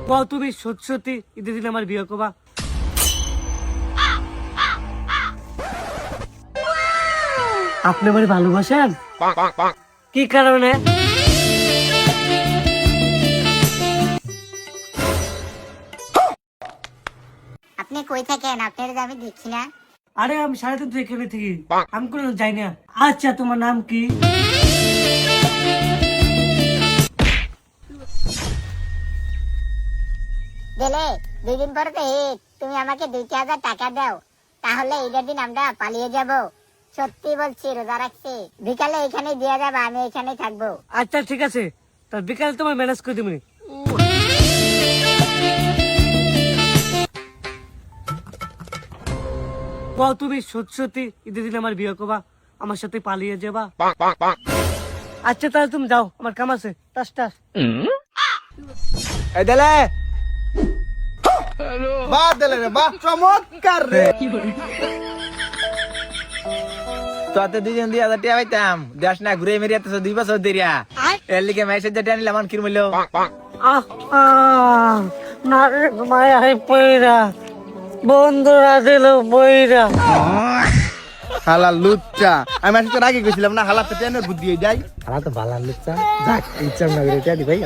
কও তুমি সত্যি সত্যি ঈদের দিন আমার বিয়ে করবা? আপনি আমার ভালোবাসেন? কি কারণে? আপনি কই থাকেন? আপনার আমি দেখি না। আরে আমি সারাদিন তো এখানে থাকি, আমি কোনো যাই না। আচ্ছা তোমার নাম কি? গেলে 2 দিন পরে তো ঈদ, তুমি আমাকে 2,000 টাকা দাও, তাহলে ঈদের দিন আমরা পালিয়ে যাব। সত্যি বলছি, রোজা রাখছি। বিকালে এখানে দিয়ে যাবে, আমি এখানেই থাকবো। আচ্ছা ঠিক আছে, তার বিকালে তোমার ম্যানেজ করে দিবনি। কও তুমি সত্যি সত্যি ঈদের দিন আমার বিয়ে করবা? আমার সাথে পালিয়ে যাবা? আচ্ছা তাহলে তুমি যাও, আমার কাম আছে। টাস টাস। এই দেলে বাহ, দেলে রে বাহ, চমৎকার রে। তো আতে 2,000 টাকা পাইতাম, দেশ না ঘুরে মেরে এত 2 বছর দেরিয়া এর লিগে মেসেজ যেটা নিলাম কি মূল্য। আহ আহ, না রে মায়া হে পয়রা, বন্ধুরা দিল বইরা। হালা লুচ্চা, আমি আসলে রাগে গেছিলাম না, হালাতে টেনের বুদ্ধি যাই। হালা তো ভালো লুচ্চা, যাক ইচ্ছা না করে এটা দি ভাই।